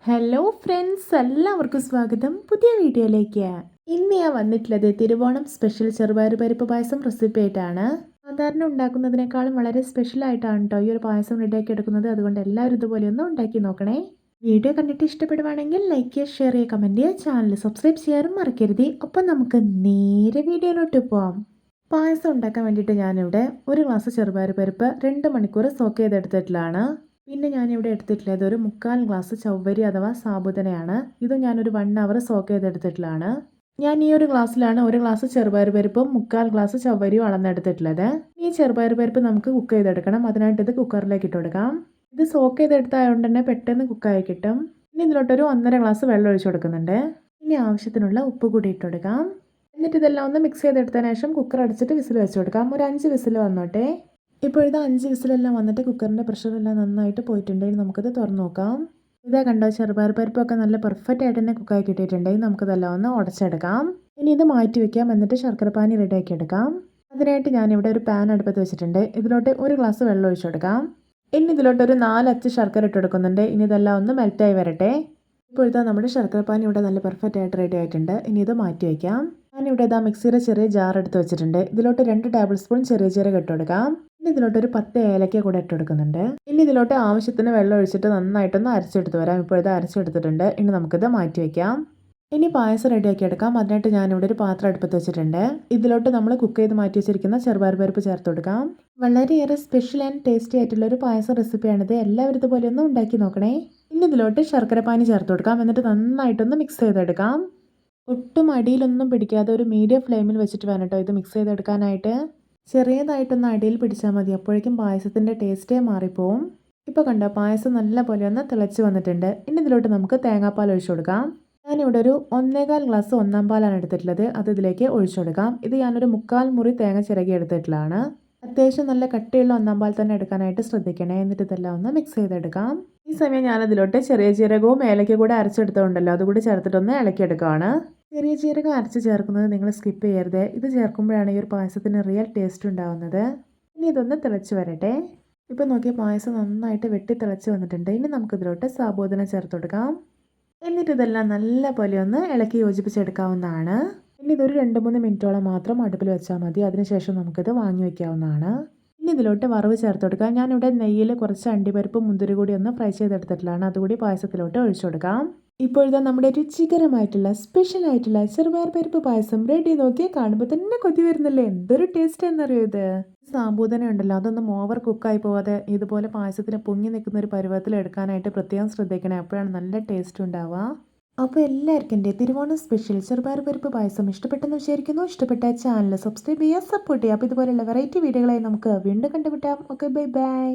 Hello friends, എല്ലാവർക്കും സ്വാഗതം പുതിയ വീഡിയോയിലേക്ക്. ഇന്ന് ഞാൻ വന്നിട്ടുള്ളത് തിരുവോണം സ്പെഷ്യൽ ചെറുപയർ പരിപ്പ് പായസം റെസിപ്പി ആയിട്ടാണ്. സാധാരണ ഉണ്ടാക്കുന്നതിനേക്കാളും വളരെ സ്പെഷ്യൽ ആയിട്ടാണ് കേട്ടോ ഈ ഒരു പായസം റെഡിയാക്കി എടുക്കുന്നത്. അതുകൊണ്ട് എല്ലാവരും ഇതുപോലെ ഒന്ന് ഉണ്ടാക്കി നോക്കണേ. വീഡിയോ കണ്ടിട്ട് ഇഷ്ടപ്പെടുവാണെങ്കിൽ ലൈക്ക് ചെയ്യുക, ഷെയർ ചെയ്യുക, കമൻറ്റ് ചെയ്യുക, ചാനൽ സബ്സ്ക്രൈബ് ചെയ്യാനും മറക്കരുത്. ഒപ്പം നമുക്ക് നേരെ വീഡിയോയിലോട്ട് പോവാം. പായസം ഉണ്ടാക്കാൻ വേണ്ടിയിട്ട് ഞാനിവിടെ ഒരു ഗ്ലാസ് ചെറുപയർ പരിപ്പ് 2 മണിക്കൂർ സോക്ക് ചെയ്തെടുത്തിട്ടുള്ളതാണ്. പിന്നെ ഞാനിവിടെ എടുത്തിട്ടുള്ളത് ഒരു 1/4 ഗ്ലാസ് ചവ്വരി അഥവാ സാബുദനയാണ്. ഇത് ഞാനൊരു 1 അവർ സോക്ക് ചെയ്തെടുത്തിട്ടുള്ളതാണ്. ഞാൻ ഈ ഒരു ഗ്ലാസ്സിലാണ് ഒരു ഗ്ലാസ് ചെറുപയർ പരിപ്പും 1/4 ഗ്ലാസ് ചവ്വരിയും അളന്നെടുത്തിട്ടുള്ളത്. ഈ ചെറുപയർ പരിപ്പ് നമുക്ക് കുക്ക് ചെയ്തെടുക്കണം. അതിനായിട്ട് ഇത് കുക്കറിലേക്ക് ഇട്ട് കൊടുക്കാം. ഇത് സോക്ക് ചെയ്തെടുത്തായതുകൊണ്ട് തന്നെ പെട്ടെന്ന് കുക്കായി കിട്ടും. ഇനി ഇതിലോട്ടൊരു 1.5 ഗ്ലാസ് വെള്ളം ഒഴിച്ചു കൊടുക്കുന്നുണ്ട്. ഇനി ആവശ്യത്തിനുള്ള ഉപ്പ് കൂടി ഇട്ട് കൊടുക്കാം. എന്നിട്ട് ഇതെല്ലാം ഒന്ന് മിക്സ് ചെയ്തെടുത്തതിന് ശേഷം കുക്കർ അടിച്ചിട്ട് വിസിൽ വെച്ച് കൊടുക്കാം. ഒരു 5 വിസിൽ വന്നോട്ടെ. ഇപ്പോഴത്തെ 5 വിസിലെല്ലാം വന്നിട്ട് കുക്കറിൻ്റെ പ്രഷറെല്ലാം നന്നായിട്ട് പോയിട്ടുണ്ടെങ്കിൽ നമുക്കിത് തുറന്ന് നോക്കാം. ഇതാ കണ്ടോ, ചെറുപയർ പരിപ്പൊക്കെ നല്ല പെർഫെക്റ്റ് ആയിട്ട് തന്നെ കുക്കായി കിട്ടിയിട്ടുണ്ടെങ്കിൽ നമുക്കിതെല്ലാം ഒന്ന് ഉടച്ചെടുക്കാം. ഇനി ഇത് മാറ്റി വെക്കാം. എന്നിട്ട് ശർക്കരപ്പാനി റെഡിയാക്കി എടുക്കാം. അതിനായിട്ട് ഞാനിവിടെ ഒരു പാൻ അടുപ്പത്ത് വെച്ചിട്ടുണ്ട്. ഇതിലോട്ട് ഒരു ഗ്ലാസ് വെള്ളം ഒഴിച്ചു കൊടുക്കാം. ഇനി ഇതിലോട്ടൊരു 4 അച്ച് ശർക്കര ഇട്ട് കൊടുക്കുന്നുണ്ട്. ഇനി ഇതെല്ലാം ഒന്ന് മെൽറ്റായി വരട്ടെ. ഇപ്പോഴത്തെ നമ്മുടെ ശർക്കരപ്പാനി ഇവിടെ നല്ല പെർഫെക്റ്റ് ആയിട്ട് റെഡി ആയിട്ടുണ്ട്. ഇനി ഇത് മാറ്റി വയ്ക്കാം. ഞാനിവിടെ ഇതാ മിക്സിയുടെ ചെറിയ ജാർ എടുത്ത് വെച്ചിട്ടുണ്ട്. ഇതിലോട്ട് 2 ടേബിൾ സ്പൂൺ ചെറിയ ജീരകം ഇട്ട് കൊടുക്കാം. ഇനി ഇതിലോട്ട് ഒരു 10 ഏലക്ക കൂടെ ഇട്ട് കൊടുക്കുന്നുണ്ട്. ഇനി ഇതിലോട്ട് ആവശ്യത്തിന് വെള്ളം ഒഴിച്ചിട്ട് നന്നായിട്ടൊന്ന് അരച്ചെടുത്ത് വരാം. ഇപ്പോഴത്തെ അരച്ചെടുത്തിട്ടുണ്ട്. ഇനി നമുക്കിത് മാറ്റി വയ്ക്കാം. ഇനി പായസം റെഡിയാക്കി എടുക്കാം. അതിനായിട്ട് ഞാനിവിടെ ഒരു പാത്രം അടുപ്പത്ത് വെച്ചിട്ടുണ്ട്. ഇതിലോട്ട് നമ്മൾ കുക്ക് ചെയ്ത് മാറ്റി വെച്ചിരിക്കുന്ന ചെറുപയർ പരിപ്പ് ചേർത്ത് കൊടുക്കാം. വളരെയേറെ സ്പെഷ്യൽ ആൻഡ് ടേസ്റ്റി ആയിട്ടുള്ള ഒരു പായസം റെസിപ്പിയാണിത്. എല്ലാവരും ഇതുപോലെ ഒന്ന് ഉണ്ടാക്കി നോക്കണേ. ഇനി ഇതിലോട്ട് ശർക്കരപ്പാനി ചേർത്ത് കൊടുക്കാം. എന്നിട്ട് നന്നായിട്ടൊന്ന് മിക്സ് ചെയ്തെടുക്കാം. ഒട്ടും അടിയിലൊന്നും പിടിക്കാതെ ഒരു മീഡിയം ഫ്ലെയിമിൽ വെച്ചിട്ട് വേണം കേട്ടോ ഇത് മിക്സ് ചെയ്തെടുക്കാനായിട്ട്. ചെറിയതായിട്ടൊന്ന് അടിയിൽ പിടിച്ചാൽ മതി. അപ്പോഴേക്കും പായസത്തിൻ്റെ ടേസ്റ്റേ മാറിപ്പോവും. ഇപ്പോൾ കണ്ടോ, പായസം നല്ല പോലെ ഒന്ന് തിളച്ച് വന്നിട്ടുണ്ട്. ഇനി ഇതിലോട്ട് നമുക്ക് തേങ്ങാപ്പാൽ ഒഴിച്ചു കൊടുക്കാം. ഞാനിവിടെ ഒരു 1/4 ഗ്ലാസ് ഒന്നാം പാലാണ് എടുത്തിട്ടുള്ളത്. അത് ഇതിലേക്ക് ഒഴിച്ചു കൊടുക്കാം. ഇത് ഞാനൊരു 1/4 മുറി തേങ്ങ ചിരകി എടുത്തിട്ടുള്ളതാണ്. അത്യാവശ്യം നല്ല കട്ടിയുള്ള ഒന്നാം പാൽ തന്നെ എടുക്കാനായിട്ട് ശ്രദ്ധിക്കണേ. എന്നിട്ട് ഇതെല്ലാം ഒന്ന് മിക്സ് ചെയ്തെടുക്കാം. ഈ സമയം ഞാനതിലോട്ട് ചെറിയ ജീരകവും ഏലക്ക കൂടെ അരച്ചെടുത്തുകൊണ്ടല്ലോ അതുകൂടി ചേർത്തിട്ടൊന്ന് ഇളക്കിയെടുക്കുകയാണ്. ചെറിയ ജീരകം അരച്ച് ചേർക്കുന്നത് നിങ്ങൾ സ്കിപ്പ് ചെയ്യരുത്. ഇത് ചേർക്കുമ്പോഴാണ് ഈ ഒരു പായസത്തിന് റിയൽ ടേസ്റ്റ് ഉണ്ടാവുന്നത്. ഇനി ഇതൊന്ന് തിളച്ച് വരട്ടെ. ഇപ്പം നോക്കിയാൽ പായസം നന്നായിട്ട് വെട്ടി തിളച്ച് വന്നിട്ടുണ്ട്. ഇനി നമുക്കിതിലോട്ട് സാബുദന ചേർത്ത് കൊടുക്കാം. എന്നിട്ട് ഇതെല്ലാം നല്ല പോലെ ഒന്ന് ഇളക്കി യോജിപ്പിച്ചെടുക്കാവുന്നതാണ്. ഇനി ഇതൊരു 2-3 മിനിറ്റോളം മാത്രം അടുപ്പിൽ വെച്ചാൽ മതി. അതിനുശേഷം നമുക്കിത് വാങ്ങി വയ്ക്കാവുന്നതാണ്. ഇനി ഇതിലോട്ട് വറവ് ചേർത്ത് കൊടുക്കാം. ഞാനിവിടെ നെയ്യിൽ കുറച്ച് അണ്ടിപ്പരിപ്പും മുന്തിരി കൂടി ഒന്ന് ഫ്രൈ ചെയ്തെടുത്തിട്ടുള്ളതാണ്. അതുകൂടി പായസത്തിലോട്ട് ഒഴിച്ചു കൊടുക്കാം. ഇപ്പോഴത്തെ നമ്മുടെ രുചികരമായിട്ടുള്ള സ്പെഷ്യൽ ആയിട്ടുള്ള ചെറുപയർ പരിപ്പ് പായസം റെഡി. നോക്കിയാൽ കാണുമ്പോൾ തന്നെ കൊതി വരുന്നില്ലേ? എന്തൊരു ടേസ്റ്റ് എന്നറിയോ ഇത്. സാബൂദന ഉണ്ടല്ലോ, അതൊന്നും ഓവർ കുക്കായി പോവാതെ ഇതുപോലെ പായസത്തിന് പൊങ്ങി നിൽക്കുന്ന ഒരു പരുവത്തിൽ എടുക്കാനായിട്ട് പ്രത്യേകം ശ്രദ്ധിക്കണേ. അപ്പോഴാണ് നല്ല ടേസ്റ്റ് ഉണ്ടാവുക. അപ്പോൾ എല്ലാവർക്കും എൻ്റെ തിരുവോണം സ്പെഷ്യൽ ചെറുപയർ പരിപ്പ് പായസം ഇഷ്ടപ്പെട്ടെന്ന് വിചാരിക്കുന്നു. ഇഷ്ടപ്പെട്ട ചാനൽ സബ്സ്ക്രൈബ് ചെയ്യുക, സപ്പോർട്ട് ചെയ്യുക. അപ്പോൾ ഇതുപോലെയുള്ള വെറൈറ്റി വീഡിയോകളായി നമുക്ക് വീണ്ടും കണ്ടുമുട്ടാം. Okay, bye bye.